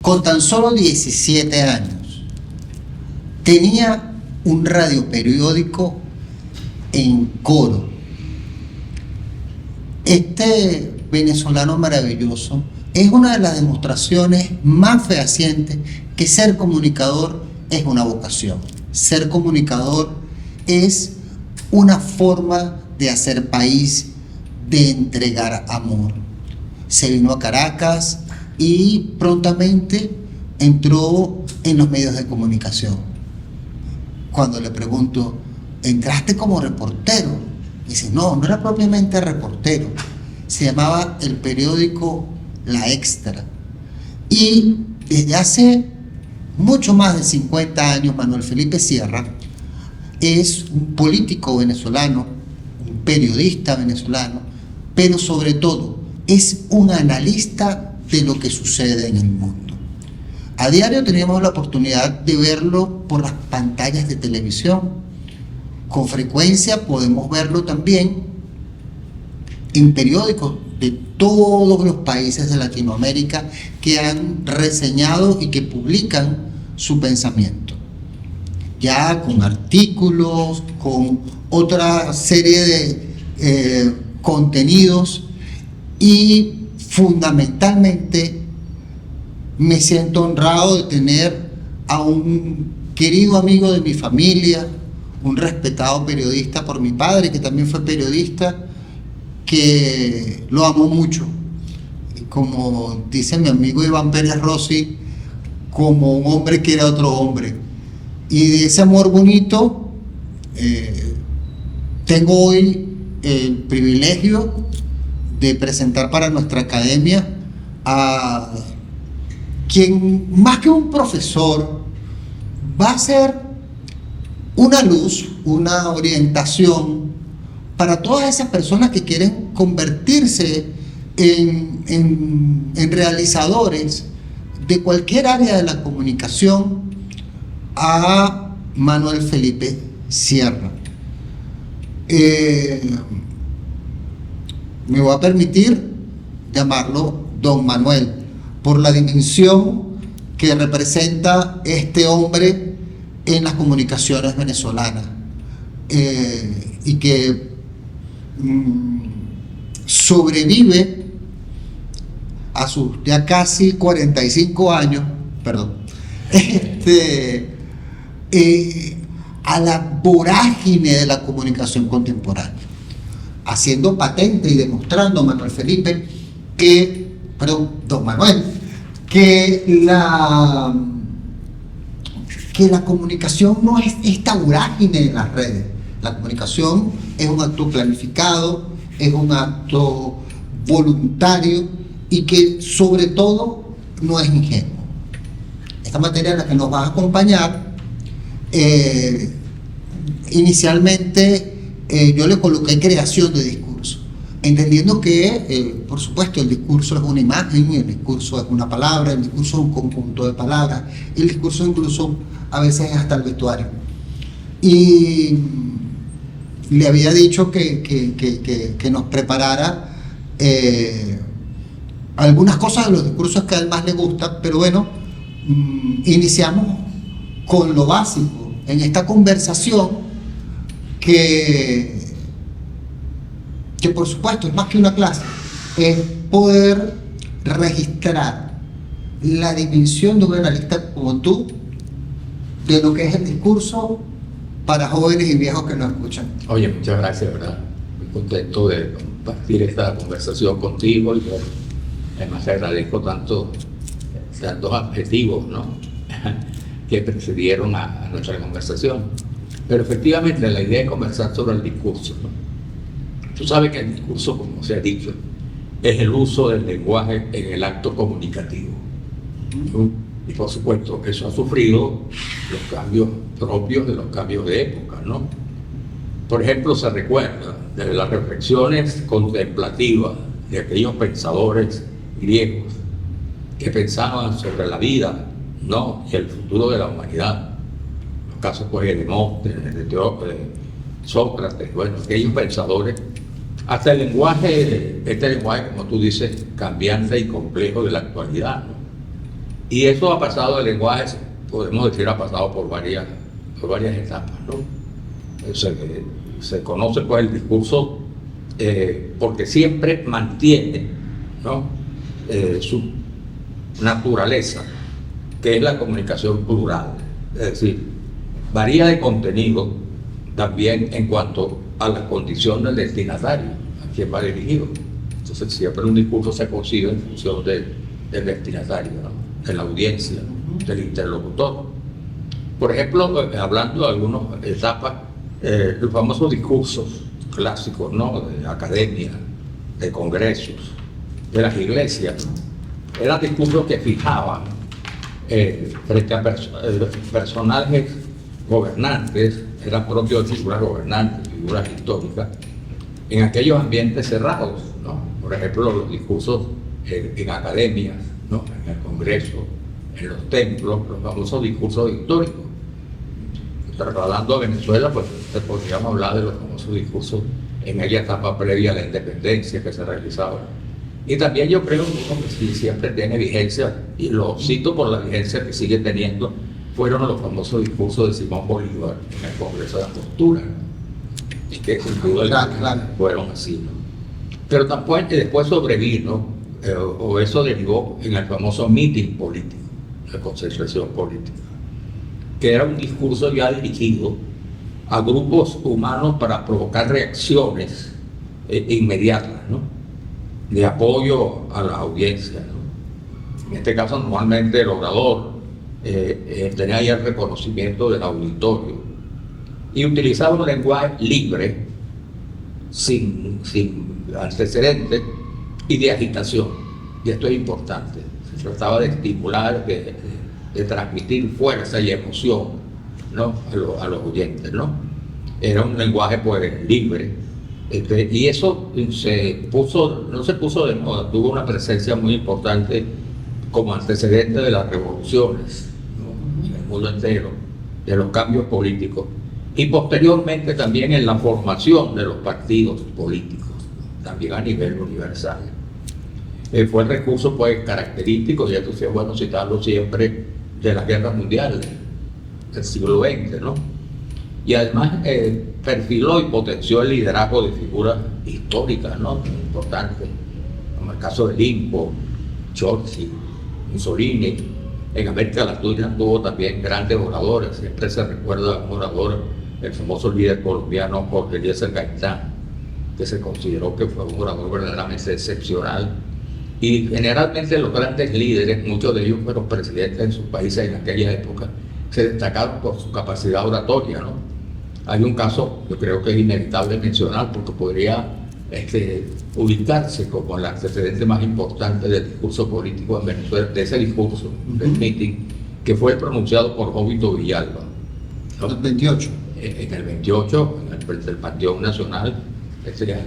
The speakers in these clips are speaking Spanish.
con tan solo 17 años, tenía un radioperiódico en Coro. Este venezolano maravilloso es una de las demostraciones más fehacientes que ser comunicador es una vocación. Ser comunicador es una forma de hacer país, de entregar amor. Se vino a Caracas y prontamente entró en los medios de comunicación. Cuando le pregunto, ¿entraste como reportero? Dice, no, no era propiamente reportero. Se llamaba el periódico La Extra. Y desde hace mucho más de 50 años, Manuel Felipe Sierra es un político venezolano, un periodista venezolano, pero sobre todo es un analista de lo que sucede en el mundo. A diario tenemos la oportunidad de verlo por las pantallas de televisión. Con frecuencia podemos verlo también en periódicos de todos los países de Latinoamérica que han reseñado y que publican su pensamiento. Ya con artículos, con otra serie de contenidos, y fundamentalmente me siento honrado de tener a un querido amigo de mi familia, un respetado periodista por mi padre, que también fue periodista, que lo amo mucho. Y como dice mi amigo Iván Pérez Rossi, como un hombre quiere a otro hombre. Y de ese amor bonito, tengo hoy el privilegio de presentar para nuestra academia a quien, más que un profesor, va a ser una luz, una orientación para todas esas personas que quieren convertirse en realizadores de cualquier área de la comunicación, a Manuel Felipe Sierra. Me voy a permitir llamarlo Don Manuel, por la dimensión que representa este hombre en las comunicaciones venezolanas, y que sobrevive a sus ya casi 45 años, a la vorágine de la comunicación contemporánea, haciendo patente y demostrando, Manuel Felipe, Don Manuel, que la comunicación no es esta vorágine de las redes. La comunicación es un acto planificado, es un acto voluntario y que sobre todo no es ingenuo. Esta materia en la que nos va a acompañar, inicialmente yo le coloqué creación de discurso, entendiendo que, por supuesto, el discurso es una imagen, el discurso es una palabra, el discurso es un conjunto de palabras, el discurso incluso a veces es hasta el vestuario. Y le había dicho que nos preparara algunas cosas de los discursos que a él más le gustan, pero bueno, iniciamos con lo básico en esta conversación que por supuesto es más que una clase, es poder registrar la dimensión de un analista como tú de lo que es el discurso para jóvenes y viejos que nos escuchan. Oye, muchas gracias, ¿verdad? Muy contento de compartir esta conversación contigo, y bueno, además te agradezco tantos adjetivos, ¿no? que precedieron a nuestra conversación. Pero efectivamente la idea es conversar sobre el discurso, ¿no? Tú sabes que el discurso, como se ha dicho, es el uso del lenguaje en el acto comunicativo. Y por supuesto, eso ha sufrido los cambios propios de los cambios de época, ¿no? Por ejemplo, se recuerda de las reflexiones contemplativas de aquellos pensadores griegos que pensaban sobre la vida, ¿no? Y el futuro de la humanidad. Los casos, pues, de Demóstenes, de Sócrates, bueno, aquellos pensadores. Hasta el lenguaje, este lenguaje, como tú dices, cambiante y complejo de la actualidad, ¿no? Y eso ha pasado, el lenguaje, podemos decir, ha pasado por varias etapas, ¿no? Se conoce pues el discurso porque siempre mantiene, ¿no? Su naturaleza, que es la comunicación plural. Es decir, varía de contenido también en cuanto a la condición del destinatario, a quien va dirigido. Entonces siempre un discurso se concibe en función del destinatario, ¿no? De la audiencia, ¿no? Del interlocutor. Por ejemplo, hablando de algunas etapas, los famosos discursos clásicos, ¿no? De academia, de congresos, de las iglesias, ¿no? Eran discursos que fijaban frente a personajes gobernantes, eran propios de figuras gobernantes, figuras históricas, en aquellos ambientes cerrados, ¿no? Por ejemplo, los discursos en academias, ¿no? En el Congreso, en los templos, los famosos discursos históricos. Trasladando a Venezuela, pues podríamos hablar de los famosos discursos en aquella etapa previa a la independencia que se realizaba. Y también yo creo que sí, siempre tiene vigencia, y lo cito por la vigencia que sigue teniendo, fueron los famosos discursos de Simón Bolívar en el Congreso de Angostura, ¿no? Y que sin duda fueron así, ¿no? Pero tampoco después sobrevino, o eso derivó en el famoso meeting político, la concentración política, que era un discurso ya dirigido a grupos humanos para provocar reacciones inmediatas, ¿no? De apoyo a la audiencia, ¿no? En este caso, normalmente el orador tenía ya el reconocimiento del auditorio y utilizaba un lenguaje libre, sin antecedentes y de agitación. Y esto es importante. Se trataba de estimular, de transmitir fuerza y emoción, ¿no? a los oyentes, ¿no? Era un lenguaje pues libre, y eso no se puso de moda, tuvo una presencia muy importante como antecedente de las revoluciones, ¿no? En el mundo entero, de los cambios políticos, y posteriormente también en la formación de los partidos políticos, ¿no? También a nivel universal. Fue el recurso pues característico, y esto sí es bueno citarlo siempre, de las guerras mundiales del siglo XX, ¿no? Y además perfiló y potenció el liderazgo de figuras históricas, ¿no? Muy importantes, como el caso de Limpo, Churchill, Mussolini. En América Latina tuvo también grandes oradores, siempre se recuerda a un orador, el famoso líder colombiano Jorge Eliezer Gaitán, que se consideró que fue un orador verdaderamente excepcional. Y generalmente los grandes líderes, muchos de ellos fueron presidentes en sus países en aquella época, se destacaron por su capacidad oratoria, ¿no? Hay un caso, yo creo que es inevitable mencionar, porque podría ubicarse como el antecedente más importante del discurso político en Venezuela, de ese discurso, del meeting, que fue pronunciado por Jovito Villalba, ¿no? El 28. En el 28, frente al Panteón Nacional,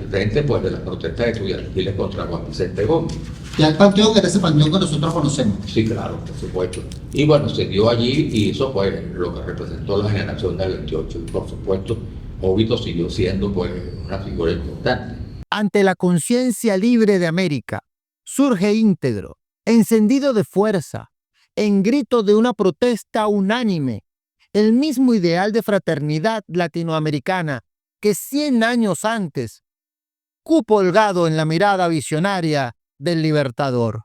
frente pues, de las protestas estudiantiles contra Juan Vicente Gómez. Ya el panteón era ese panteón que nosotros conocemos. Sí, claro, por supuesto. Y bueno, se dio allí y eso fue lo que representó la generación del 28. Y por supuesto, Jovito siguió siendo pues una figura importante. Ante la conciencia libre de América, surge íntegro, encendido de fuerza, en grito de una protesta unánime, el mismo ideal de fraternidad latinoamericana que 100 años antes cupo holgado en la mirada visionaria del Libertador.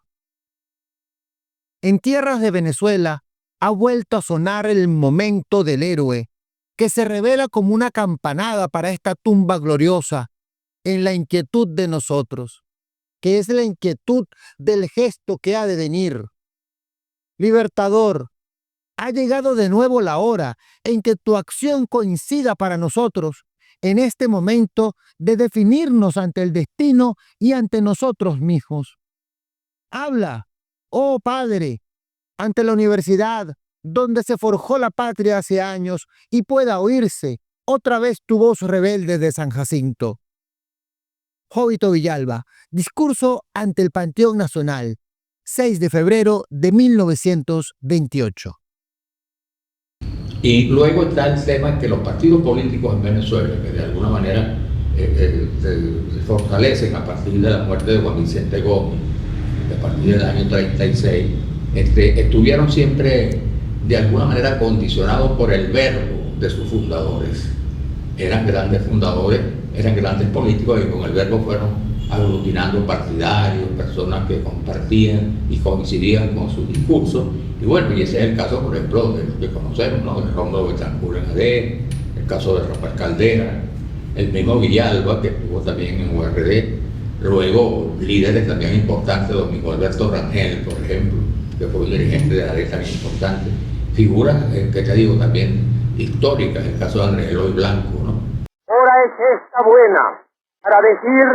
En tierras de Venezuela ha vuelto a sonar el momento del héroe, que se revela como una campanada para esta tumba gloriosa en la inquietud de nosotros, que es la inquietud del gesto que ha de venir. Libertador, ha llegado de nuevo la hora en que tu acción coincida para nosotros en este momento de definirnos ante el destino y ante nosotros mismos. Habla, oh Padre, ante la universidad donde se forjó la patria hace años y pueda oírse otra vez tu voz rebelde de San Jacinto. Jovito Villalba, discurso ante el Panteón Nacional, 6 de febrero de 1928. Y luego está el tema que los partidos políticos en Venezuela, que de alguna manera se fortalecen a partir de la muerte de Juan Vicente Gómez, a partir del año 36, estuvieron siempre de alguna manera condicionados por el verbo de sus fundadores. Eran grandes fundadores, eran grandes políticos y con el verbo fueron aglutinando partidarios, personas que compartían y coincidían con sus discursos. Y bueno, y ese es el caso, por ejemplo, de los que conocemos, ¿no? De Rómulo Betancourt en AD, el caso de Rafael Caldera, el mismo Villalba, que estuvo también en URD, luego líderes también importantes, Domingo Alberto Rangel, por ejemplo, que fue un dirigente de AD también importante, figuras, que te digo, también históricas, el caso de Andrés Eloy Blanco, ¿no? Hora es esta buena para decir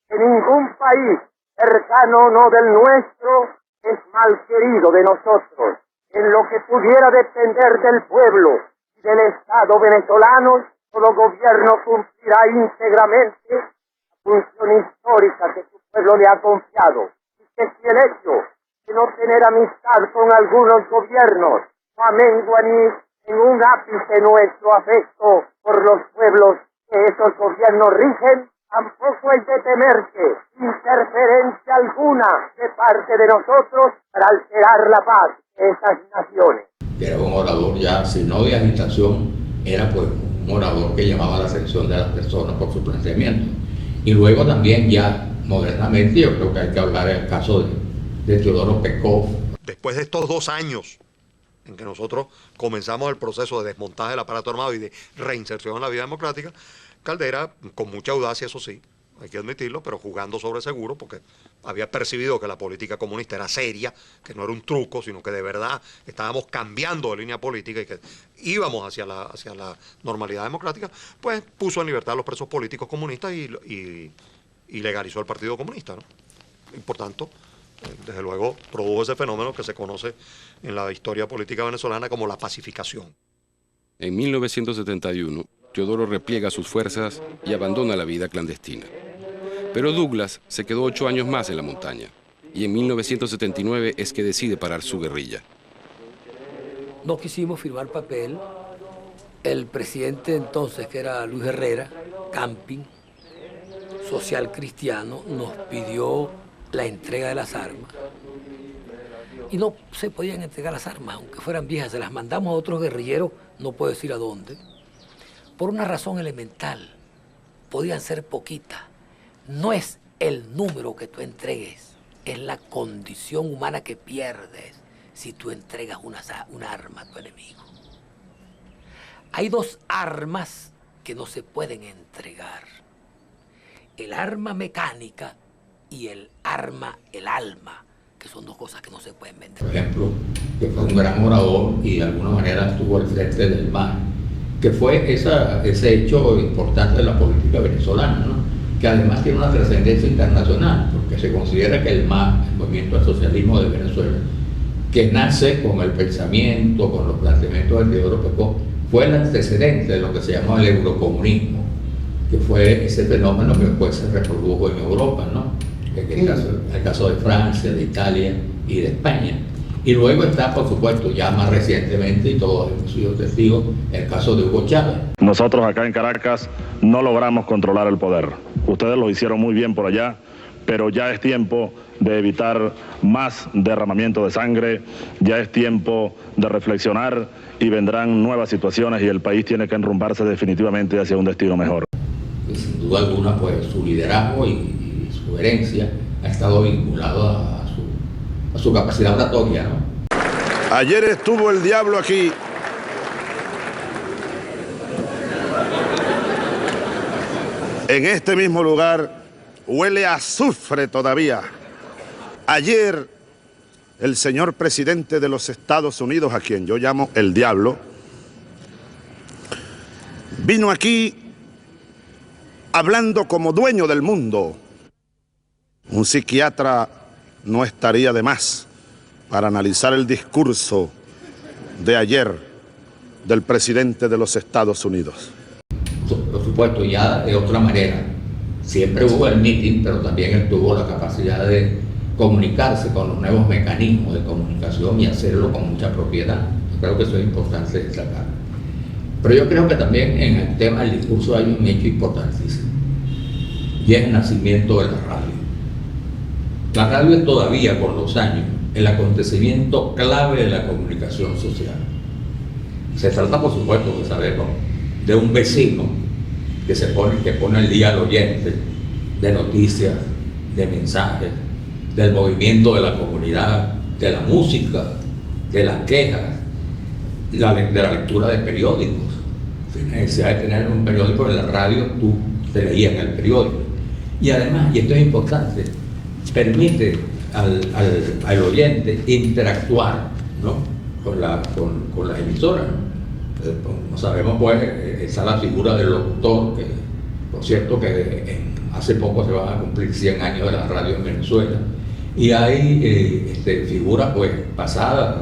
que ningún país cercano no del nuestro es mal querido de nosotros. En lo que pudiera depender del pueblo y del Estado venezolano, todo gobierno cumplirá íntegramente la función histórica que su pueblo le ha confiado. Y que si el hecho de no tener amistad con algunos gobiernos no amengua ni en un ápice nuestro afecto por los pueblos que esos gobiernos rigen, tampoco es de temerse interferencia alguna de parte de nosotros para alterar la paz de esas naciones. Era un orador ya, si no de agitación, era pues un orador que llamaba la atención de las personas por su planteamiento. Y luego también ya modernamente, yo creo que hay que hablar del caso de Teodoro Pekov. Después de estos 2 años en que nosotros comenzamos el proceso de desmontaje del aparato armado y de reinserción en la vida democrática, Caldera, con mucha audacia, eso sí, hay que admitirlo, pero jugando sobre seguro, porque había percibido que la política comunista era seria, que no era un truco, sino que de verdad estábamos cambiando de línea política y que íbamos hacia la normalidad democrática, pues puso en libertad a los presos políticos comunistas y legalizó el Partido Comunista, ¿no? Y por tanto, desde luego, produjo ese fenómeno que se conoce en la historia política venezolana como la pacificación. En 1971, Teodoro repliega sus fuerzas y abandona la vida clandestina. Pero Douglas se quedó 8 años más en la montaña y en 1979 es que decide parar su guerrilla. No quisimos firmar papel. El presidente entonces, que era Luis Herrera, Camping, social cristiano, nos pidió la entrega de las armas. Y no se podían entregar las armas, aunque fueran viejas, se las mandamos a otros guerrilleros, no puedo decir a dónde, por una razón elemental. Podían ser poquitas. No es el número que tú entregues, es la condición humana que pierdes si tú entregas una arma a tu enemigo. Hay 2 armas que no se pueden entregar. El arma mecánica y el alma, que son 2 cosas que no se pueden vender. Por ejemplo, que fue un gran orador y de alguna manera estuvo al frente del MAS, que fue ese hecho importante de la política venezolana, ¿no? Que además tiene una trascendencia internacional, porque se considera que el MAS, el Movimiento al Socialismo de Venezuela, que nace con el pensamiento, con los planteamientos de Teodoro Pekov, fue el antecedente de lo que se llamó el eurocomunismo, que fue ese fenómeno que después se reprodujo en Europa, ¿no? El caso de Francia, de Italia y de España. Y luego está, por supuesto, ya más recientemente, y todos hemos sido testigos, el caso de Hugo Chávez. Nosotros acá en Caracas no logramos controlar el poder. Ustedes lo hicieron muy bien por allá, pero ya es tiempo de evitar más derramamiento de sangre, ya es tiempo de reflexionar y vendrán nuevas situaciones y el país tiene que enrumbarse definitivamente hacia un destino mejor. Y sin duda alguna, pues su liderazgo y su herencia ha estado vinculado a su capacidad oratoria, ¿no? Ayer estuvo el diablo aquí. En este mismo lugar huele a azufre todavía. Ayer el señor presidente de los Estados Unidos, a quien yo llamo el diablo, vino aquí hablando como dueño del mundo. Un psiquiatra no estaría de más para analizar el discurso de ayer del presidente de los Estados Unidos. Por supuesto, ya de otra manera. Siempre hubo el meeting, pero también él tuvo la capacidad de comunicarse con los nuevos mecanismos de comunicación y hacerlo con mucha propiedad. Yo creo que eso es importante destacar. Pero yo creo que también en el tema del discurso hay un hecho importantísimo, y es el nacimiento de la radio. La radio es todavía, por los años, el acontecimiento clave de la comunicación social. Se trata, por supuesto, de saberlo, de un vecino que pone al día al oyente de noticias, de mensajes, del movimiento de la comunidad, de la música, de las quejas, de la lectura de periódicos. Sin necesidad de tener un periódico en la radio, tú te leías en el periódico. Y además, y esto es importante, permite al oyente interactuar, ¿no?, con las emisoras, ¿no? Como sabemos, pues, está la figura del locutor, que, por cierto, que hace poco se van a cumplir 100 años de la radio en Venezuela, y hay figuras, pues, pasadas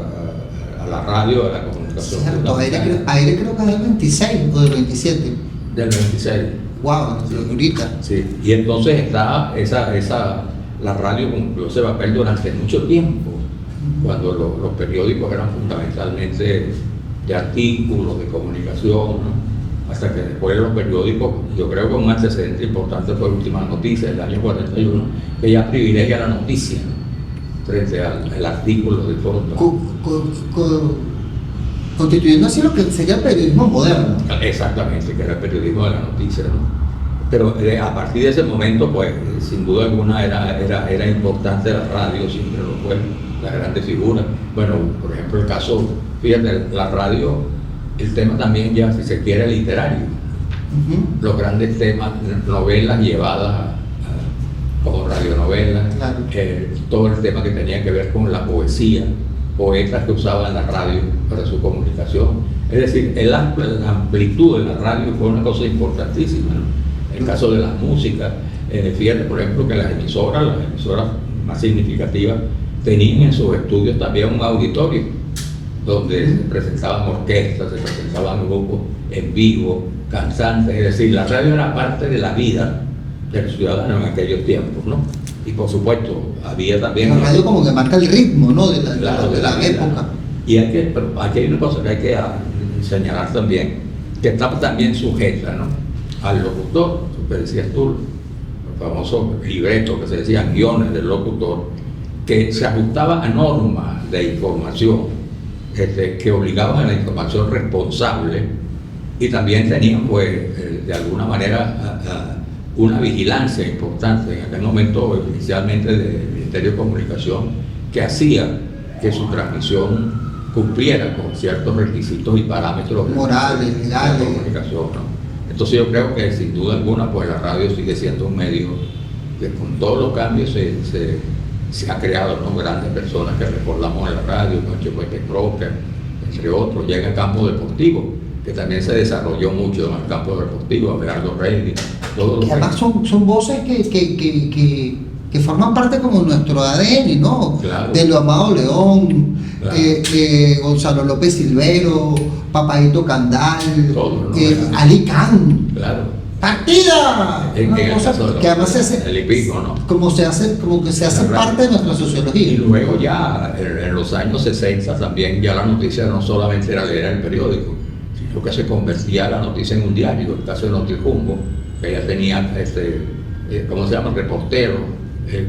a la radio, a la comunicación. Cierto, Aire creo que es del 26 o del 27. Del 26. Wow, ahorita. Sí, y entonces está la radio cumplió ese papel durante mucho tiempo, cuando los periódicos eran fundamentalmente de artículos, de comunicación, ¿no? Hasta que después los periódicos, yo creo que un antecedente importante fue Últimas Noticias del año 41, que ya privilegia la noticia frente al artículo de fondo. Constituyendo así lo que sería el periodismo moderno. Exactamente, que era el periodismo de la noticia, ¿no? Pero a partir de ese momento, pues, sin duda alguna era importante la radio, siempre lo fue, la grande figura. Bueno, por ejemplo, el caso, fíjate, la radio, el tema también ya, si se quiere, literario. Los grandes temas, novelas llevadas como radionovelas, claro. Todo el tema que tenía que ver con la poesía, poetas que usaban la radio para su comunicación. Es decir, la amplitud de la radio fue una cosa importantísima, ¿no? El caso de la música, fíjate, por ejemplo, que las emisoras más significativas, tenían en sus estudios también un auditorio donde se presentaban orquestas, se presentaban grupos en vivo, cantantes. Es decir, la radio era parte de la vida del ciudadano en aquellos tiempos, ¿no? Y por supuesto, había también... La radio como que marca el ritmo, ¿no?, de la época. Y pero aquí hay una cosa que hay que señalar también, que estaba también sujeta, ¿no?, al locutor, que decías tú, el famoso libreto que se decían guiones del locutor, que se ajustaba a normas de información que obligaban a la información responsable, y también tenían, pues, de alguna manera una vigilancia importante en aquel momento, inicialmente del Ministerio de Comunicación, que hacía que su transmisión cumpliera con ciertos requisitos y parámetros morales, legales, de comunicación, ¿no? Entonces yo creo que sin duda alguna, pues, la radio sigue siendo un medio que con todos los cambios se ha creado, ¿no?, grandes personas que recordamos en la radio, Noche Puente Crocker, entre otros. Llega el campo deportivo, que también se desarrolló mucho en el campo deportivo, Gerardo Reyes, todos. Y además son voces que forman parte como nuestro ADN, ¿no? Claro. De lo Amado León, claro. Gonzalo López Silvero, Papadito Candal, Todo, ¿no? Ali Khan. Claro. ¡Partida! Una cosa que además se hace, el hipismo, ¿no? como que se hace parte de nuestra sociología. Y luego ya en los años 60 también ya la noticia no solamente era leer el periódico, sino que se convertía la noticia en un diario. El caso de Noticumbo, que ya tenía ¿cómo se llama?, reporteros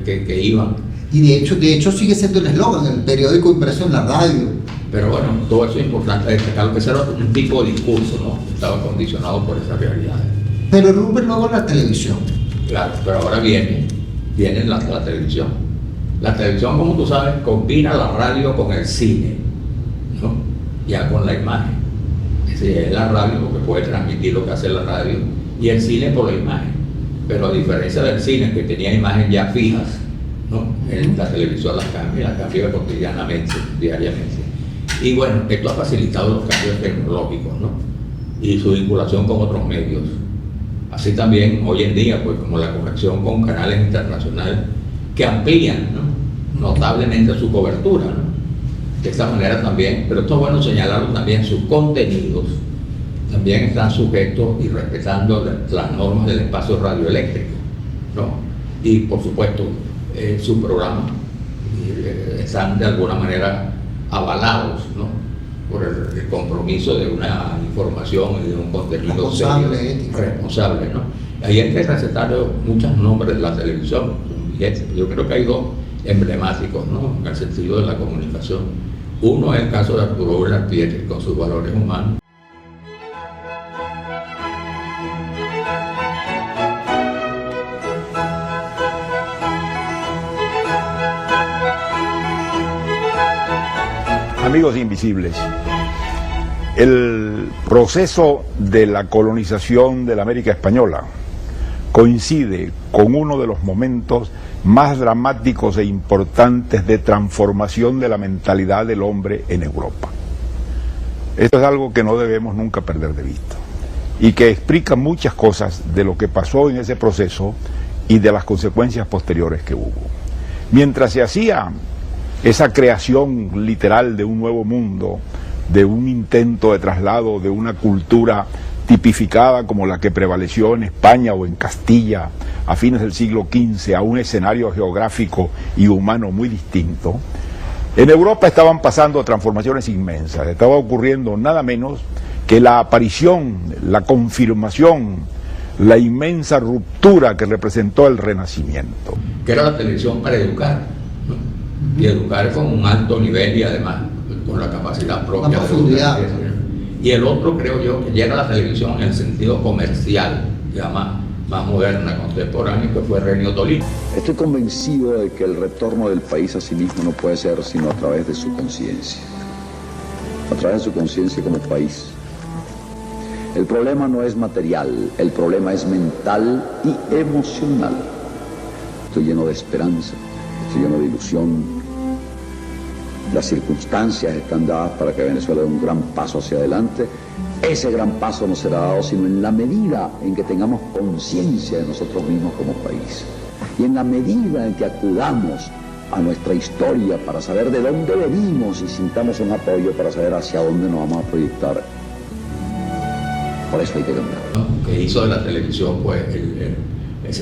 que iban. Y de hecho sigue siendo el eslogan, el periódico impreso en la radio. Pero bueno, todo eso es importante destacar, que ese era un tipo de discurso, ¿no?, estaba condicionado por esas realidades. Pero irrumpe luego la televisión. Claro, pero ahora viene la televisión. La televisión, como tú sabes, combina la radio con el cine, ¿no?, ya con la imagen. Es decir, es la radio lo que puede transmitir lo que hace la radio, y el cine por la imagen. Pero a diferencia del cine, que tenía imágenes ya fijas, ¿no?, la televisión las cambia cotidianamente, diariamente. Y bueno, esto ha facilitado los cambios tecnológicos, ¿no?, y su vinculación con otros medios. Así también hoy en día, pues, como la conexión con canales internacionales que amplían, ¿no?, notablemente su cobertura, ¿no?, de esta manera también. Pero esto es bueno señalarlo también, sus contenidos también están sujetos y respetando las normas del espacio radioeléctrico, ¿no? Y por supuesto, sus programas están de alguna manera avalados, ¿no?, por el compromiso de una información y de un contenido responsable, serio, ético, responsable, ¿no? Ahí hay que recetar muchos nombres de la televisión. Yo creo que hay dos emblemáticos, ¿no?, en el sentido de la comunicación. Uno es el caso de Arturo Uslar Pietri con sus valores humanos. Amigos invisibles, el proceso de la colonización de la América Española coincide con uno de los momentos más dramáticos e importantes de transformación de la mentalidad del hombre en Europa. Esto es algo que no debemos nunca perder de vista y que explica muchas cosas de lo que pasó en ese proceso y de las consecuencias posteriores que hubo. Mientras se hacía esa creación literal de un nuevo mundo, de un intento de traslado de una cultura tipificada como la que prevaleció en España o en Castilla a fines del siglo XV a un escenario geográfico y humano muy distinto, en Europa estaban pasando transformaciones inmensas. Estaba ocurriendo nada menos que la aparición, la confirmación, la inmensa ruptura que representó el Renacimiento. Que era la televisión para educar, ¿no? Y educar con un alto nivel y además con la capacidad propia de profundidad. Y el otro, creo yo, que llega a la televisión en el sentido comercial, ya más moderna, contemporánea, que fue Renio Tolino. Estoy convencido de que el retorno del país a sí mismo no puede ser sino a través de su conciencia. A través de su conciencia como país. El problema no es material, el problema es mental y emocional. Estoy lleno de esperanza, estoy lleno de ilusión. Las circunstancias están dadas para que Venezuela dé un gran paso hacia adelante. Ese gran paso no será dado sino en la medida en que tengamos conciencia de nosotros mismos como país. Y en la medida en que acudamos a nuestra historia para saber de dónde venimos y sintamos un apoyo para saber hacia dónde nos vamos a proyectar. Por eso hay que cambiar. Que hizo de la televisión, pues,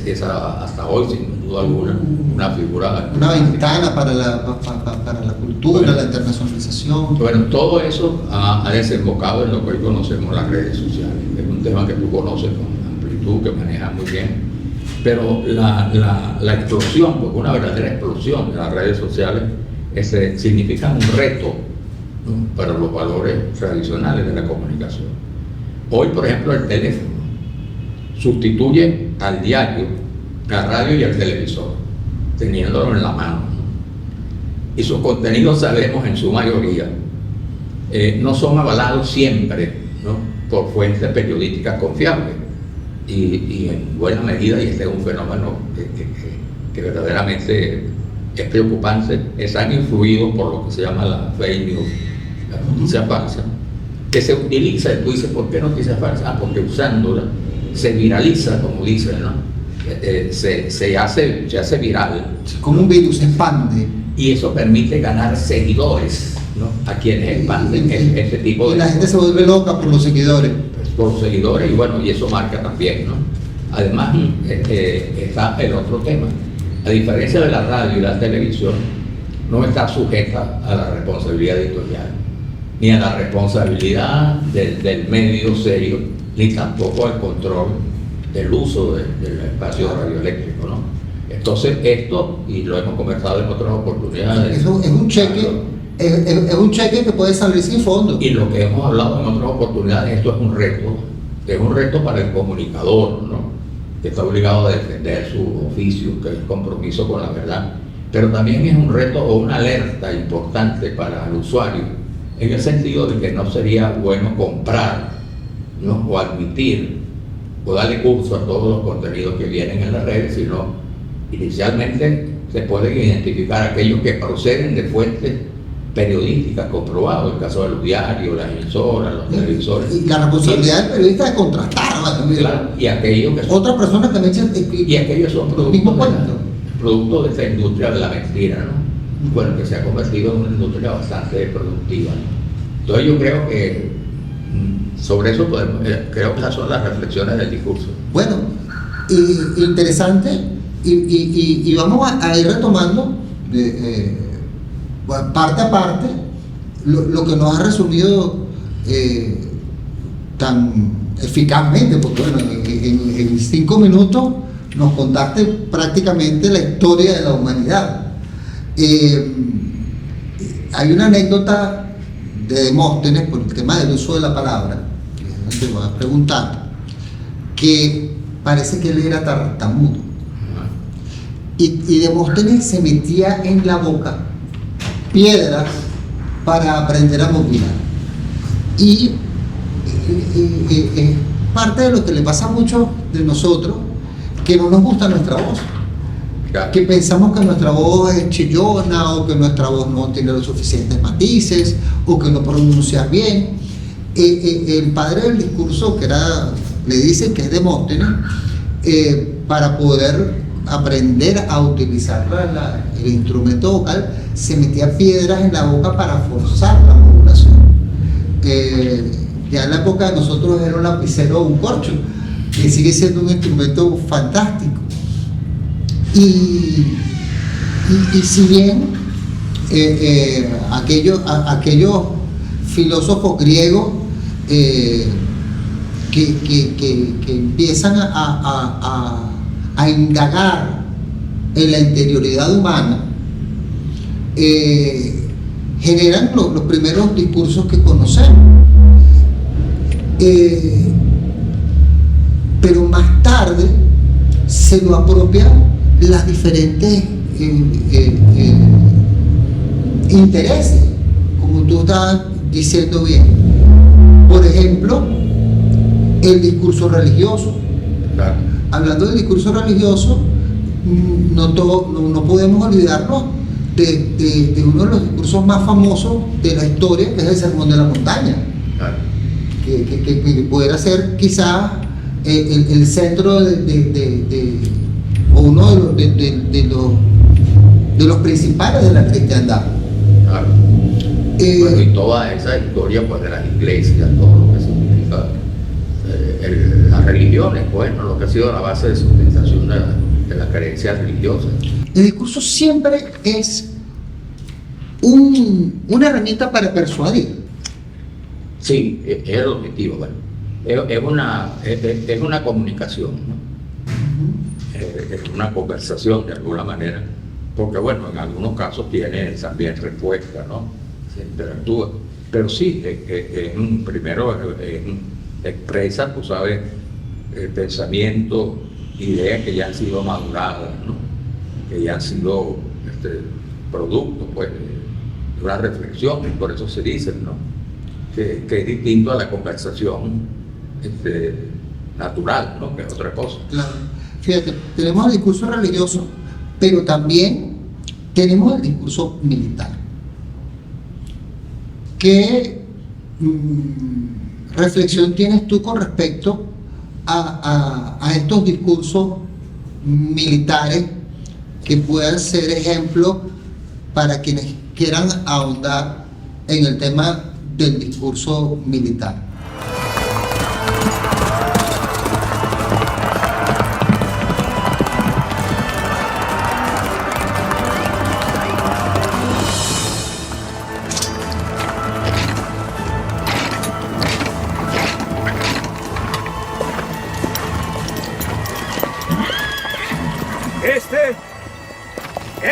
esa, hasta hoy, sin duda alguna, una figura... Una ventana para la cultura, bueno, la internacionalización. Bueno, todo eso ha desembocado en lo que hoy conocemos las redes sociales. Es un tema que tú conoces con amplitud, que manejas muy bien. Pero la explosión, porque una verdadera explosión de las redes sociales, significa un reto, ¿no?, para los valores tradicionales de la comunicación. Hoy, por ejemplo, el teléfono sustituye al diario, la radio y el televisor, teniéndolo en la mano, ¿no? Y sus contenidos, sabemos, en su mayoría, no son avalados siempre, ¿no?, por fuentes periodísticas confiables. Y en buena medida, y este es un fenómeno que verdaderamente es preocupante, están influidos por lo que se llama la fake news, la noticia falsa, que se utiliza, y tú dices, ¿por qué noticia falsa? Porque usándola se viraliza, como dicen, ¿no? Se hace viral. Como un virus, se expande. Y eso permite ganar seguidores, ¿no?, a quienes expanden ese tipo de... Y la gente se vuelve loca por los seguidores. Por los seguidores, y bueno, y eso marca también, ¿no? Además, está el otro tema. A diferencia de la radio y la televisión, no está sujeta a la responsabilidad editorial, ni a la responsabilidad del medio serio, ni tampoco al control del uso del espacio radioeléctrico, ¿no? Entonces esto, y lo hemos conversado en otras oportunidades, es un cheque, es un cheque que puede salir sin fondo. Y lo que hemos hablado en otras oportunidades, esto es un reto para el comunicador, ¿no?, que está obligado a defender su oficio, que es el compromiso con la verdad, pero también es un reto o una alerta importante para el usuario, en el sentido de que no sería bueno comprar, ¿no?, o admitir o darle curso a todos los contenidos que vienen en las redes, sino inicialmente se pueden identificar aquellos que proceden de fuentes periodísticas comprobadas, el caso de los diarios, las emisoras, los televisores. Y la responsabilidad del periodista es contrastar, claro, y aquellos que son, otra persona también y aquellos son productos de esta industria de la mentira, ¿no? Bueno, que se ha convertido en una industria bastante productiva, ¿no? Entonces yo creo que sobre eso creo que esas son las reflexiones del discurso. Bueno, interesante, y vamos a ir retomando parte a parte lo que nos ha resumido tan eficazmente, porque bueno, en 5 minutos nos contaste prácticamente la historia de la humanidad. Hay una anécdota de Demóstenes por el tema del uso de la palabra, que te voy a preguntar, que parece que él era tartamudo. Y Demóstenes se metía en la boca piedras para aprender a modular. Y parte de lo que le pasa a muchos de nosotros, que no nos gusta nuestra voz. Que pensamos que nuestra voz es chillona, o que nuestra voz no tiene los suficientes matices, o que no pronuncia bien. El padre del discurso, le dicen que es Demóstenes, para poder aprender a utilizar el instrumento vocal, se metía piedras en la boca para forzar la modulación. Ya en la época de nosotros era un lapicero o un corcho, que sigue siendo un instrumento fantástico. Y si bien aquellos filósofos griegos que empiezan a indagar en la interioridad humana, generan los primeros discursos que conocemos. Pero más tarde se lo apropian las diferentes intereses, como tú estás diciendo bien. Por ejemplo, el discurso religioso. Claro. Hablando del discurso religioso, no podemos olvidarnos de uno de los discursos más famosos de la historia, que es el Sermón de la Montaña. Claro. Que pudiera ser quizás el centro o uno de los principales de la cristiandad. Claro. Bueno, y toda esa historia pues, de las iglesias, todo lo que significa las religiones, bueno, lo que ha sido la base de sustentación de las creencias religiosas. El discurso siempre es una herramienta para persuadir. Sí, es el objetivo, bueno. Es una comunicación, ¿no? Es una conversación de alguna manera, porque bueno, en algunos casos tiene también respuesta, ¿no? Se interactúa, pero sí, primero expresa, tú sabes, pensamientos, ideas que ya han sido maduradas, ¿no? Que ya han sido producto, pues, de una reflexión, y por eso se dice, ¿no? Que es distinto a la conversación natural, ¿no? Que es otra cosa. Claro. Fíjate, tenemos el discurso religioso, pero también tenemos el discurso militar. ¿Qué reflexión tienes tú con respecto a estos discursos militares que puedan ser ejemplo para quienes quieran ahondar en el tema del discurso militar? Este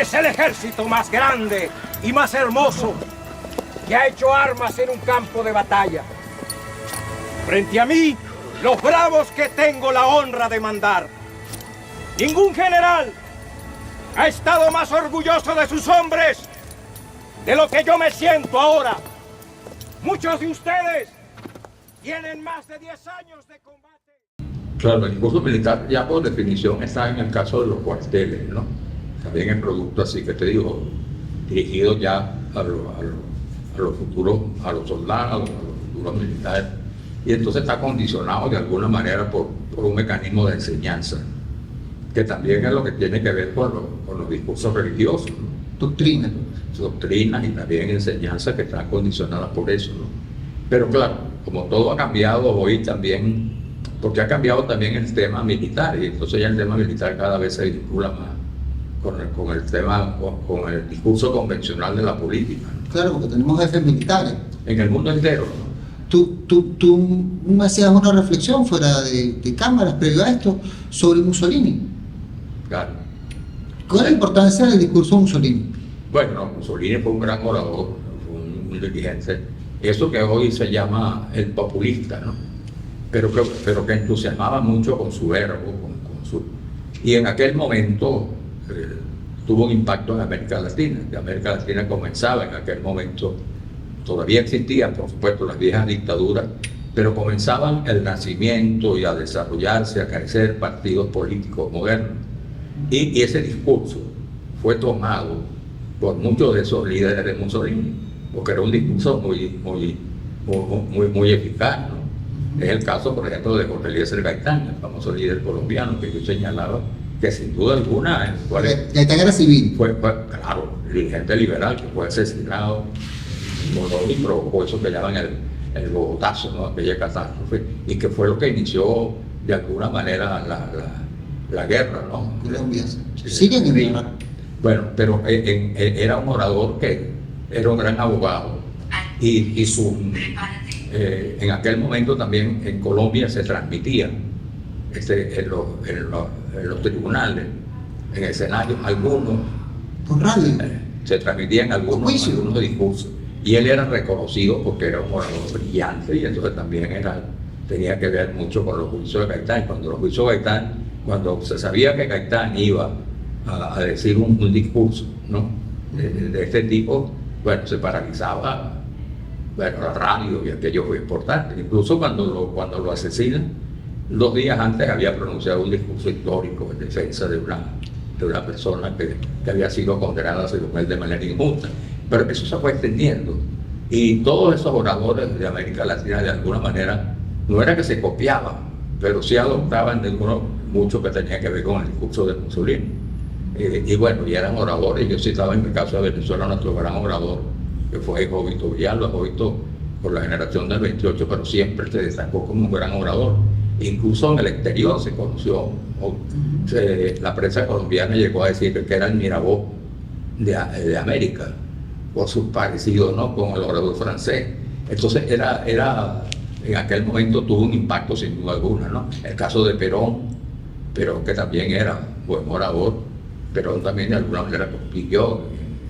es el ejército más grande y más hermoso que ha hecho armas en un campo de batalla. Frente a mí, los bravos que tengo la honra de mandar. Ningún general ha estado más orgulloso de sus hombres de lo que yo me siento ahora. Muchos de ustedes tienen más de 10 años de combate. Claro, el discurso militar ya por definición está en el caso de los cuarteles, ¿no? También es producto, así que te digo, dirigido ya a los futuros, a los soldados, a los futuros militares, y entonces está condicionado de alguna manera por un mecanismo de enseñanza, que también es lo que tiene que ver con los discursos religiosos, ¿no? Doctrinas. Doctrinas y también enseñanzas que están condicionadas por eso, ¿no? Pero claro, como todo ha cambiado hoy también, porque ha cambiado también el tema militar, y entonces ya el tema militar cada vez se vincula más con el discurso convencional de la política, ¿no? Claro, porque tenemos jefes militares. En el mundo entero, ¿no? Tú me hacías una reflexión fuera de cámaras previo a esto sobre Mussolini. Claro. ¿Cuál es la importancia del discurso de Mussolini? Bueno, no, Mussolini fue un gran orador, fue un dirigente, eso que hoy se llama el populista, ¿no? Pero que entusiasmaba mucho con su verbo, y en aquel momento tuvo un impacto en América Latina. Que América Latina comenzaba en aquel momento, todavía existían, por supuesto, las viejas dictaduras, pero comenzaban el nacimiento y a desarrollarse, a crecer partidos políticos modernos. Y ese discurso fue tomado por muchos de esos líderes de Mussolini, porque era un discurso muy eficaz, ¿no? Es el caso, por ejemplo, de Jorge Eliezer Gaitán, el famoso líder colombiano que yo señalaba, que sin duda alguna, Gaitán era civil. Fue, claro, dirigente liberal que fue asesinado y provocó eso que llaman el Bogotazo, ¿no? Aquella catástrofe, y que fue lo que inició de alguna manera la guerra, ¿no? Colombia. Siguen en guerra. Bueno, pero era un orador que era un gran abogado y en aquel momento también en Colombia se transmitía en los tribunales, en escenarios, algunos por radio se transmitían algunos discursos, y él era reconocido porque era un orador brillante, y entonces también tenía que ver mucho con los juicios de Gaitán. Cuando se sabía que Gaitán iba a decir un discurso, ¿no? de este tipo, bueno, se paralizaba, bueno, la radio, y aquello fue importante. Incluso cuando lo asesinan, 2 días antes había pronunciado un discurso histórico en defensa de una persona que había sido condenada, según él, de manera injusta. Pero eso se fue extendiendo, y todos esos oradores de América Latina, de alguna manera, no era que se copiaban, pero sí adoptaban de mucho que tenía que ver con el discurso de Mussolini. Y bueno, y eran oradores. Yo citaba en el caso de Venezuela nuestro gran orador, que fue Jovito Villalba. Jovito, por la generación del 28, pero siempre se destacó como un gran orador. Incluso en el exterior se conoció, la prensa colombiana llegó a decir que era el Mirabeau de América, por sus parecidos, ¿no?, con el orador francés. Entonces en aquel momento tuvo un impacto sin duda alguna, ¿no? El caso de Perón, que también era buen orador. Perón también de alguna manera vivió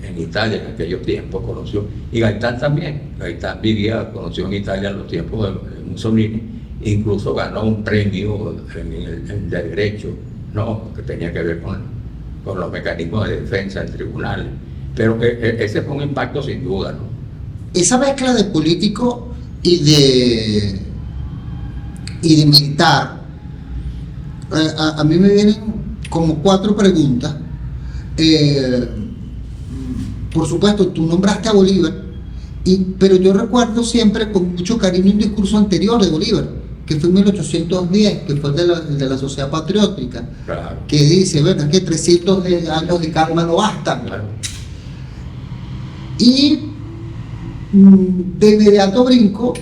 en Italia en aquellos tiempos, conoció, y Gaitán también. Gaitán conoció en Italia en los tiempos de Mussolini, incluso ganó un premio en derecho, ¿no?, que tenía que ver con los mecanismos de defensa en tribunales. Pero ese fue un impacto sin duda, ¿no? Esa mezcla de político y de militar, a mí me vienen como 4 preguntas. Por supuesto, tú nombraste a Bolívar, pero yo recuerdo siempre con mucho cariño un discurso anterior de Bolívar, que fue en 1810, que fue el de la Sociedad Patriótica, claro, que dice, bueno, es que 300 años de calma no bastan. Claro. Y de inmediato brinco,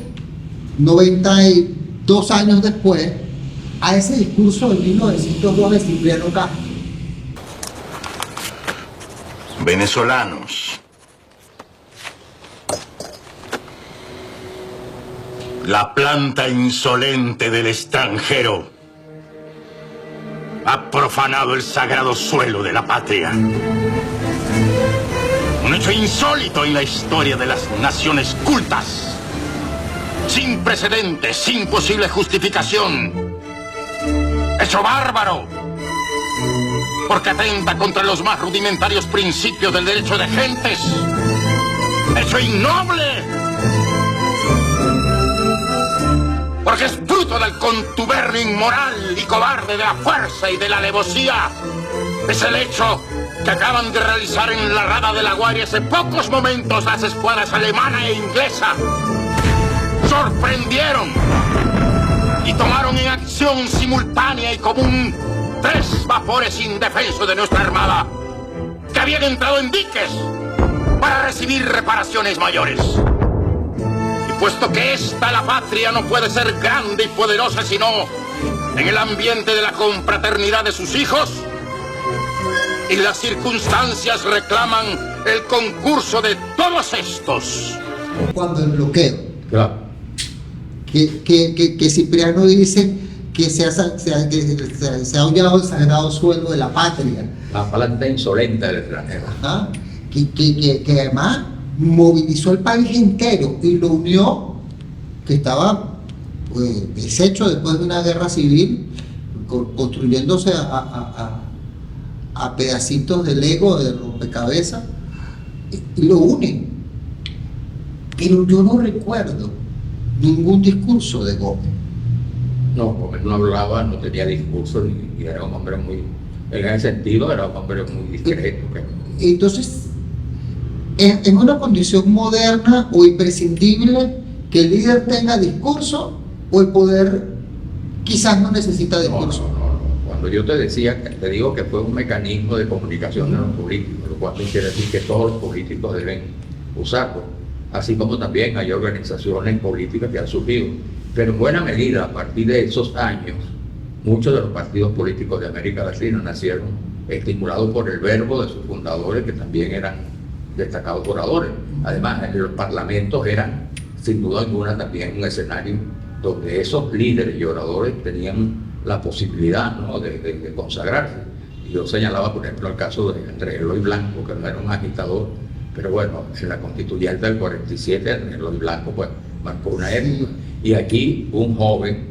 92 años después, a ese discurso de 1902 de Cipriano Castro. Venezolanos, la planta insolente del extranjero ha profanado el sagrado suelo de la patria. Un hecho insólito en la historia de las naciones cultas, sin precedentes, sin posible justificación. Hecho bárbaro, porque atenta contra los más rudimentarios principios del derecho de gentes. Hecho innoble, porque es fruto del contubernio inmoral y cobarde de la fuerza y de la alevosía. Es el hecho que acaban de realizar en la rada de La Guaria hace pocos momentos las escuadras alemana e inglesa. Sorprendieron y tomaron en acción simultánea y común 3 vapores indefensos de nuestra armada que habían entrado en diques para recibir reparaciones mayores. Y puesto que la patria no puede ser grande y poderosa sino en el ambiente de la confraternidad de sus hijos, y las circunstancias reclaman el concurso de todos estos. Cuando el bloqueo, claro, que Cipriano dice que se ha hollado el sagrado suelo de la patria. La planta insolente del extranjero. Ajá. que además movilizó el país entero y lo unió, que estaba deshecho después de una guerra civil, construyéndose a pedacitos de Lego, de rompecabezas, y lo une. Pero yo no recuerdo ningún discurso de Gómez. No, Gómez no hablaba, no tenía discurso, y era un hombre muy, en ese sentido era un hombre muy discreto. Entonces, ¿es una condición moderna o imprescindible que el líder tenga discurso, o el poder quizás no necesita discurso? No. Cuando yo te digo que fue un mecanismo de comunicación de los políticos, lo cual no quiere decir que todos los políticos deben usarlo, así como también hay organizaciones políticas que han surgido, pero en buena medida a partir de esos años muchos de los partidos políticos de América Latina nacieron estimulados por el verbo de sus fundadores, que también eran destacados oradores. Además, los parlamentos eran sin duda alguna también un escenario donde esos líderes y oradores tenían la posibilidad, ¿no?, de consagrarse. Y yo señalaba, por ejemplo, el caso de Andrés Eloy Blanco, que no era un agitador, pero bueno, en la constituyente del 47, Andrés Eloy Blanco pues marcó una época. Y aquí un joven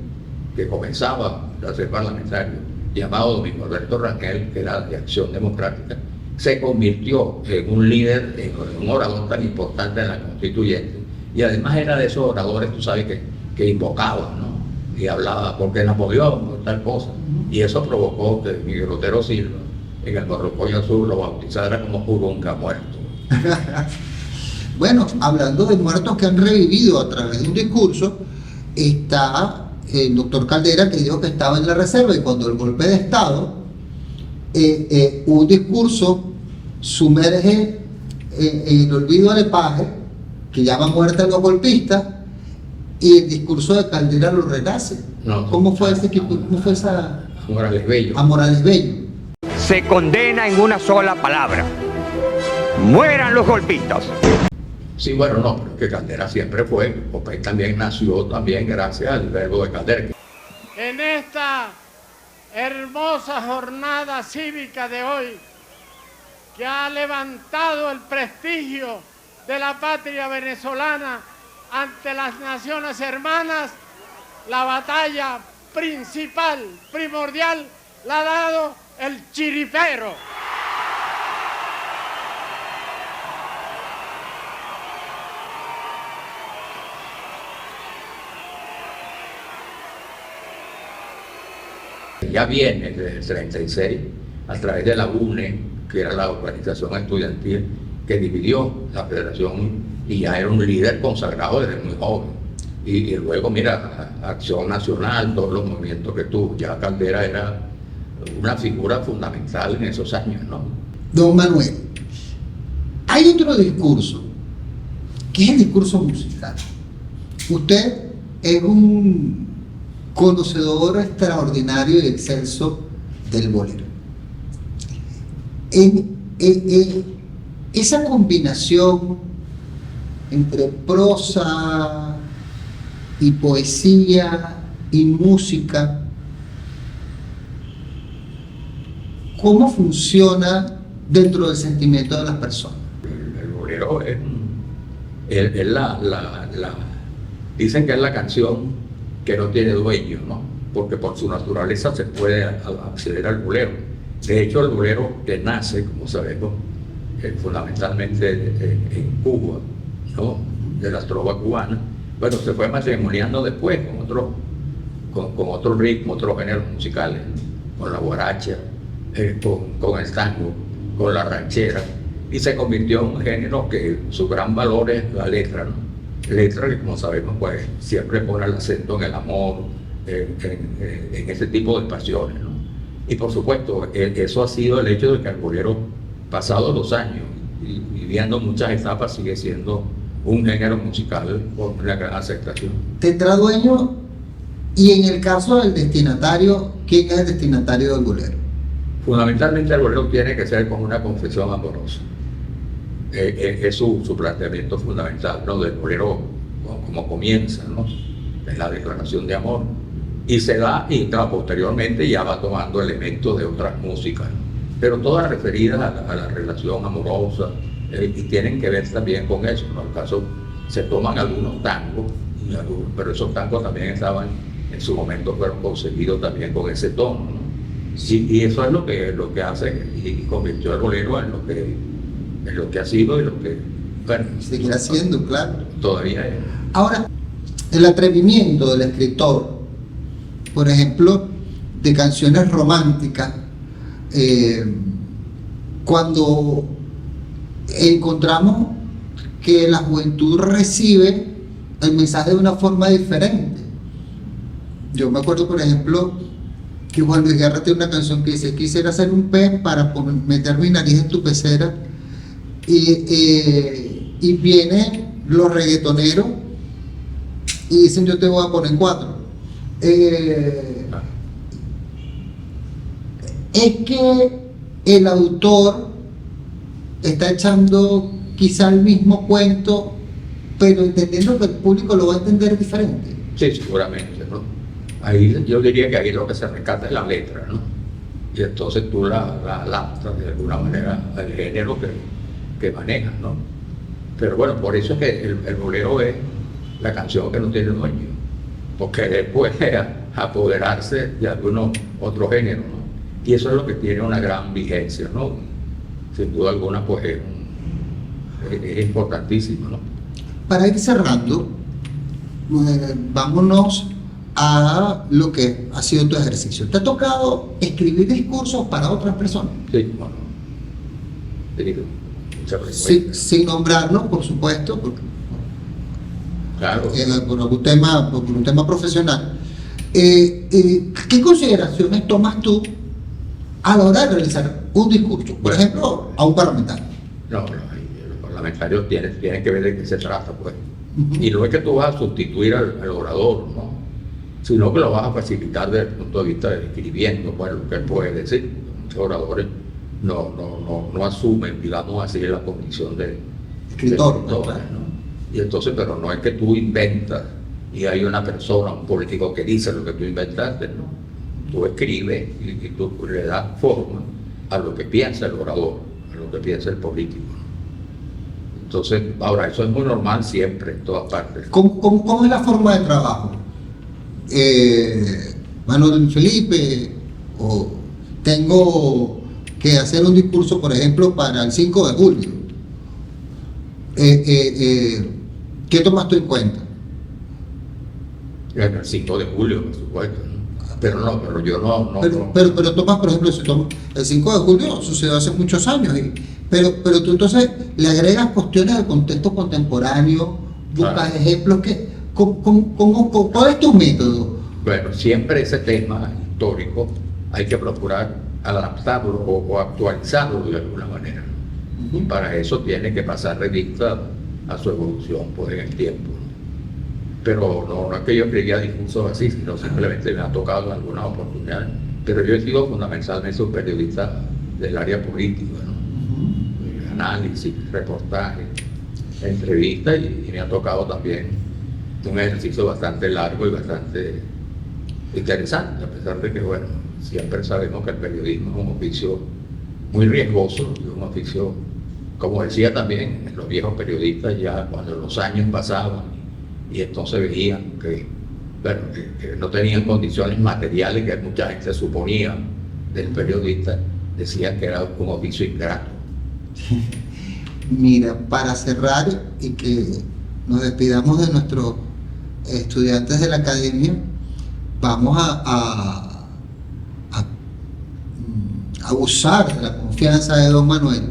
que comenzaba a ser parlamentario, llamado Domingo Alberto Rangel, que era de Acción Democrática, se convirtió en un líder, en un orador tan importante en la constituyente, y además era de esos oradores, tú sabes, que invocaban, ¿no?, y hablaba porque Napoleón, tal cosa, y eso provocó que Miguel Otero Silva, en el Morrocoy Sur, lo bautizara como Jurunga muerto. Bueno, hablando de muertos que han revivido a través de un discurso, está el doctor Caldera, que dijo que estaba en la reserva, y cuando el golpe de Estado, un discurso sumerge en el olvido al Lepage, que llama muerte a los golpistas, y el discurso de Caldera lo renace. No, ¿Cómo fue ese equipo? ¿Cómo fue esa? Morales Bello. A Morales Bello. Se condena en una sola palabra: mueran los golpistas. Sí, bueno, no, pero que Caldera siempre fue, porque también nació también gracias al verbo de Caldera. En esta hermosa jornada cívica de hoy, que ha levantado el prestigio de la patria venezolana ante las naciones hermanas, la batalla principal, primordial, la ha dado el chiripero. Ya viene desde el 36 a través de la UNE, que era la organización estudiantil que dividió la federación, y ya era un líder consagrado desde muy joven. Y luego, mira, Acción Nacional, todos los movimientos que tuvo, ya Caldera era una figura fundamental en esos años, ¿no? Don Manuel, hay otro discurso, que es el discurso musical. Usted es un conocedor extraordinario y excelso del bolero. Esa combinación entre prosa y poesía y música, ¿cómo funciona dentro del sentimiento de las personas? El bolero es dicen que es la canción que no tiene dueño, ¿no?, porque por su naturaleza se puede acceder al bolero. De hecho, el bolero, que nace, como sabemos, fundamentalmente en Cuba, ¿no?, de la trova cubana, bueno, se fue matrimoniando después con otro ritmo, otros géneros musicales, con la guaracha, con el tango, con la ranchera, y se convirtió en un género que su gran valor es la letra, ¿no? Letra que, como sabemos, pues siempre pone el acento en el amor, en ese tipo de pasiones, ¿no? Y por supuesto, eso ha sido el hecho de que el bolero, pasados los años y viviendo muchas etapas, sigue siendo un género musical con una gran aceptación. ¿Tendrá dueño? Y en el caso del destinatario, ¿quién es el destinatario del bolero? Fundamentalmente el bolero tiene que ser como una confesión amorosa. Es su planteamiento fundamental, ¿no?, del bolero, como comienza, ¿no?, en la declaración de amor, y se da, y posteriormente ya va tomando elementos de otras músicas, pero todas referidas a la relación amorosa, y tienen que ver también con eso, ¿no? En el caso, se toman algunos tangos, pero esos tangos también estaban, en su momento fueron concebidos también con ese tono, ¿no? Y eso es lo que hace y convirtió al bolero en lo que ha sido y lo que, bueno, seguirá siendo, claro. Todavía es. Ahora, el atrevimiento del escritor, por ejemplo, de canciones románticas, cuando encontramos que la juventud recibe el mensaje de una forma diferente. Yo me acuerdo, por ejemplo, que Juan Luis Guerra tiene una canción que dice: quisiera ser un pez para meter mi nariz en tu pecera, y vienen los reggaetoneros y dicen: yo te voy a poner en 4. Es que el autor está echando quizá el mismo cuento, pero entendiendo que el público lo va a entender diferente. Sí, seguramente, ¿no? Ahí yo diría que ahí lo que se rescata es la letra, ¿no? Y entonces tú la adaptas de alguna manera al género que manejas, ¿no? Pero bueno, por eso es que el bolero es la canción que no tiene dueño, porque él puede apoderarse de algunos otros géneros, ¿no? Y eso es lo que tiene una gran vigencia, ¿no? Sin duda alguna, pues es importantísimo, ¿no? Para ir cerrando, vámonos a lo que ha sido tu ejercicio. ¿Te ha tocado escribir discursos para otras personas? Sí, bueno. Sí, sin nombrarlos, por supuesto, porque, claro. Por un tema profesional. ¿Qué consideraciones tomas tú a la hora de realizar un discurso, por ejemplo, a un parlamentario? No, los parlamentarios tienen que ver de qué se trata, pues. Y no es que tú vas a sustituir al orador, ¿no? Sino que lo vas a facilitar desde el punto de vista de escribiendo, pues, lo que él puede decir. Muchos oradores no asumen, digamos así, la condición de escritor, ¿no? Y entonces, pero no es que tú inventas y hay una persona, un político que dice lo que tú inventaste, ¿no? Tú escribes y tú le das forma a lo que piensa el orador, a lo que piensa el político. Entonces, ahora, eso es muy normal siempre, en todas partes. ¿Cómo es la forma de trabajo? Manuel Felipe, o tengo que hacer un discurso, por ejemplo, para el 5 de julio. ¿Qué tomas tú en cuenta? El 5 de julio, por supuesto, ¿no? Pero yo no. Pero tomas, por ejemplo, el 5 de julio sucedió hace muchos años, pero tú entonces le agregas cuestiones del contexto contemporáneo, buscas ejemplos que... ¿Cuál es tu método? Bueno, siempre ese tema histórico hay que procurar adaptarlo o actualizarlo de alguna manera. Y para eso tiene que pasar revista a su evolución, pues, en el tiempo. Pero no es que yo escribía discursos así, sino simplemente me ha tocado en algunas oportunidades. Pero yo he sido fundamentalmente un periodista del área política, ¿no? Análisis, reportaje, entrevistas, y me ha tocado también un ejercicio bastante largo y bastante interesante, a pesar de que, bueno, siempre sabemos que el periodismo es un oficio muy riesgoso, un oficio, como decía también los viejos periodistas, ya cuando los años pasaban y entonces veían que no tenían condiciones materiales que mucha gente suponía del periodista, decían que era un oficio ingrato. Mira, para cerrar y que nos despidamos de nuestros estudiantes de la academia, vamos a usar de la confianza de don Manuel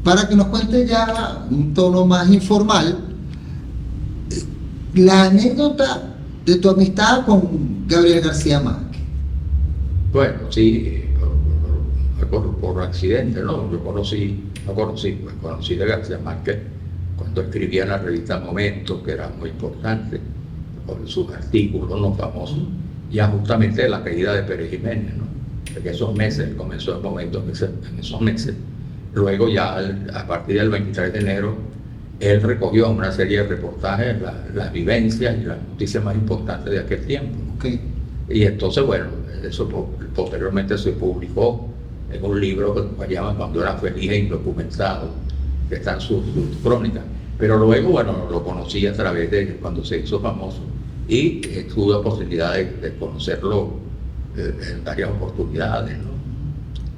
para que nos cuente ya un tono más informal la anécdota de tu amistad con Gabriel García Márquez. Bueno, sí, por accidente, ¿no? Conocí de García Márquez cuando escribía en la revista Momentos, que era muy importante, con sus artículos, ¿no?, famosos, ya justamente de la caída de Pérez Jiménez, ¿no? Porque esos meses, comenzó el momento en esos meses, luego ya a partir del 23 de enero, él recogió una serie de reportajes, las vivencias y las noticias más importantes de aquel tiempo. Okay. Y entonces, bueno, eso posteriormente se publicó en un libro que se llama Cuando era feliz e indocumentado, que están sus crónicas. Pero luego, bueno, lo conocí a través de cuando se hizo famoso y tuve oportunidad de conocerlo en varias oportunidades, ¿no?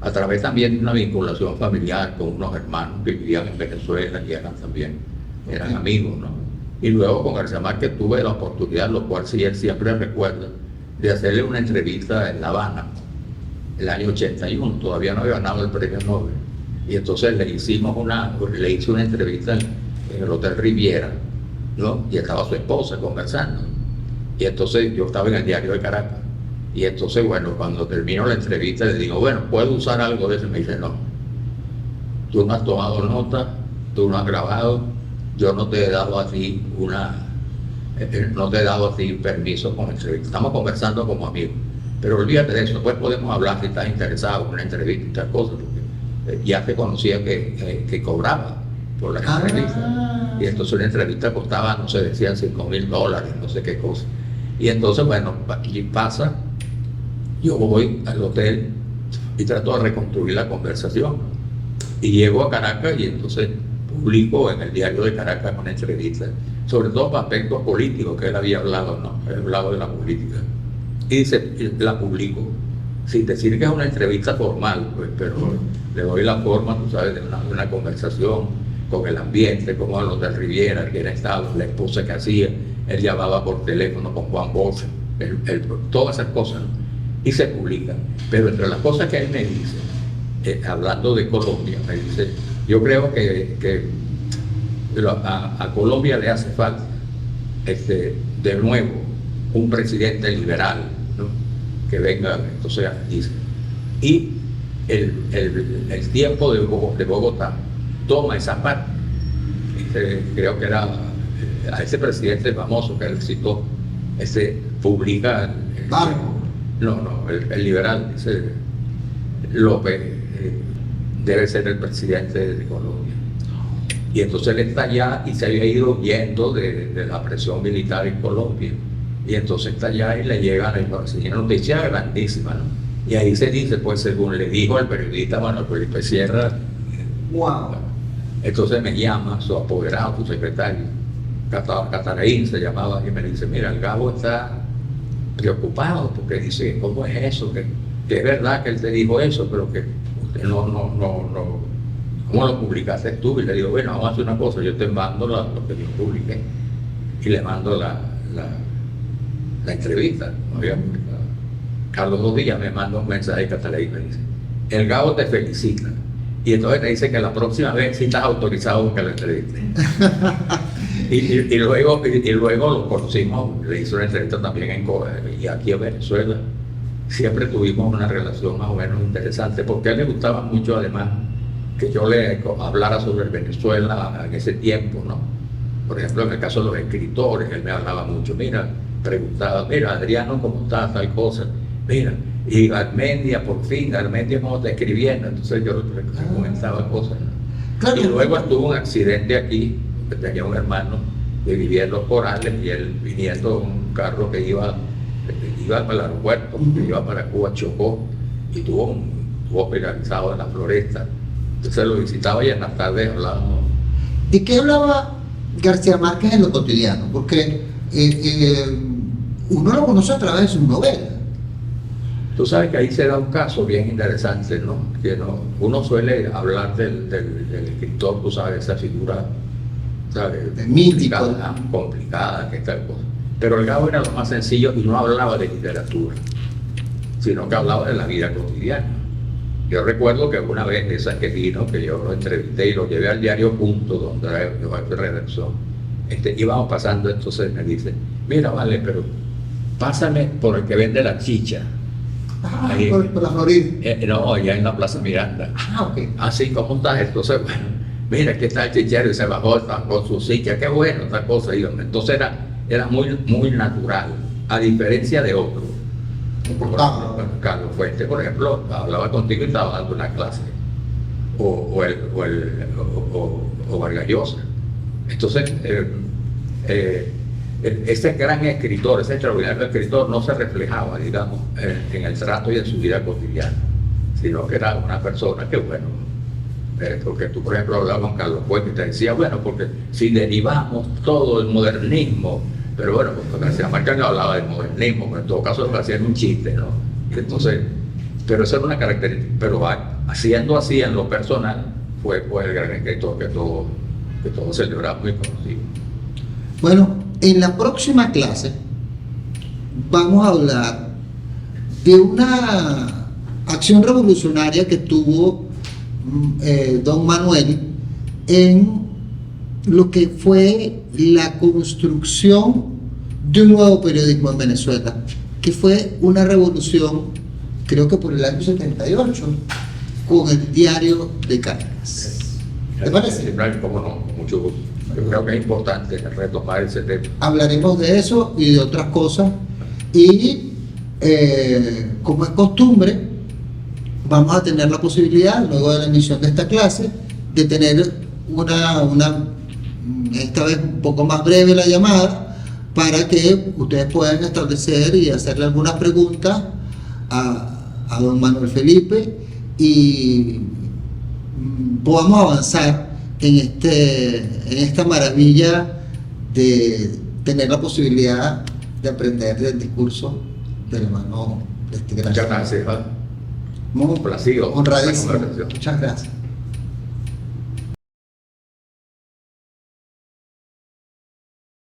A través también de una vinculación familiar con unos hermanos que vivían en Venezuela y eran amigos, ¿no? Y luego con García Márquez tuve la oportunidad, lo cual sí él siempre recuerda, de hacerle una entrevista en La Habana, el año 81, todavía no había ganado el premio Nobel. Y entonces le hice una entrevista en el Hotel Riviera, ¿no? Y estaba su esposa conversando. Y entonces yo estaba en el diario de Caracas. Y entonces, bueno, cuando termino la entrevista le digo, bueno, ¿puedo usar algo de eso? Y me dice, no. Tú no has tomado nota, tú no has grabado, yo no te he dado a ti permiso con entrevista. Estamos conversando como amigos. Pero olvídate de eso, después podemos hablar si estás interesado en una entrevista y tal cosa, porque ya te conocía que cobraba por la entrevista. Y entonces una entrevista costaba, no sé, decían $5,000, no sé qué cosa. Y entonces, bueno, y pasa, yo voy al hotel y trato de reconstruir la conversación. Y llego a Caracas y entonces publico en el diario de Caracas una entrevista, sobre todo para aspectos políticos que él había hablado, ¿no? Él hablado de la política. Y la publico, sin decir que es una entrevista formal, pues, pero le doy la forma, tú sabes, de una conversación con el ambiente, como los de Riviera, quién estaba, la esposa que hacía, él llamaba por teléfono con Juan Bosch, todas esas cosas, ¿no? Y se publican. Pero entre las cosas que él me dice, hablando de Colombia, me dice, yo creo que a Colombia le hace falta, de nuevo, un presidente liberal, ¿no? Que venga, entonces dice. Y el tiempo de Bogotá toma esa parte. Creo que era a ese presidente famoso que él citó, publica el liberal, ese López, debe ser el presidente de Colombia. Y entonces él está allá y se había ido huyendo de la presión militar en Colombia. Y entonces está allá y le llega una noticia grandísima, ¿no? Y ahí se dice, pues según le dijo al periodista Manuel Felipe Sierra, wow. Entonces me llama su apoderado, su secretario, Cataraín se llamaba, y me dice, mira, el Gabo está preocupado porque dice, ¿cómo es eso? Que es verdad que él te dijo eso, pero que usted no, ¿cómo lo publicaste tú? Y le digo, bueno, vamos a hacer una cosa, yo te mando lo que yo publiqué y le mando la entrevista, no había publicado. Carlos 2 días me manda un mensaje de Cataraín y me dice, el Gabo te felicita. Y entonces te dice que la próxima vez sí estás autorizado que lo entreviste. y luego lo conocimos, le hizo una entrevista también y aquí en Venezuela. Siempre tuvimos una relación más o menos interesante, porque a él le gustaba mucho además que yo le hablara sobre Venezuela en ese tiempo, ¿no? Por ejemplo, en el caso de los escritores, él me hablaba mucho, preguntaba, Adriano, ¿cómo está? Tal cosa, y Armendia, por fin, Armendia, ¿cómo está escribiendo? Entonces yo le comentaba cosas, ¿no? Claro. Y luego estuvo un accidente aquí, tenía un hermano que vivía en Los Corales y él viniendo en un carro que iba para el aeropuerto, que iba para Cuba, chocó y estuvo hospitalizado en la Floresta. Entonces lo visitaba y en las tardes hablábamos. ¿De qué hablaba García Márquez en lo cotidiano? Porque uno lo conoce a través de sus novelas. Tú sabes que ahí se da un caso bien interesante, ¿no? Que uno suele hablar del escritor, tú sabes, esa figura, ¿sabes? Complicada, que tal cosa. Pero el Gabo era lo más sencillo y no hablaba de literatura, sino que hablaba de la vida cotidiana. Yo recuerdo que una vez esa que vino, que yo lo entrevisté y lo llevé al diario Punto, donde yo de redacción, íbamos pasando, entonces me dice, mira, vale, pero pásame por el que vende la chicha. Ahí, por la Florida. No, allá en la Plaza Miranda. Okay. Así, ¿cómo estás? Entonces, bueno, mira, aquí está el chichero y se bajó con su silla, qué bueno, esta cosa. Y entonces era muy, muy natural, a diferencia de otros. Carlos Fuente, por ejemplo, hablaba contigo y estaba dando una clase. O Vargas Llosa. Entonces, ese gran escritor, ese extraordinario escritor no se reflejaba, digamos, en el trato y en su vida cotidiana, sino que era una persona que, bueno, Porque tú, por ejemplo, hablabas con Carlos Fuentes y te decía, bueno, porque si derivamos todo el modernismo, pero bueno, porque García Márquez no hablaba del modernismo, pero en todo caso lo que hacía era un chiste, ¿no? Entonces, pero eso era una característica, pero haciendo así en lo personal, fue el gran escritor que todos celebramos y conocimos. Bueno, en la próxima clase vamos a hablar de una acción revolucionaria que tuvo don Manuel en lo que fue la construcción de un nuevo periodismo en Venezuela, que fue una revolución, creo que por el año 78, con el Diario de Caracas. ¿Te parece? Como no, con mucho gusto. Yo creo que es importante retomar ese tema. Hablaremos de eso y de otras cosas. Y como es costumbre, vamos a tener la posibilidad, luego de la emisión de esta clase, de tener esta vez un poco más breve la llamada, para que ustedes puedan establecer y hacerle algunas preguntas a don Manuel Felipe y podamos avanzar en esta maravilla de tener la posibilidad de aprender del discurso de la mano de este gran. Muchas gracias. Muy complacido. honradísimo. Muchas gracias.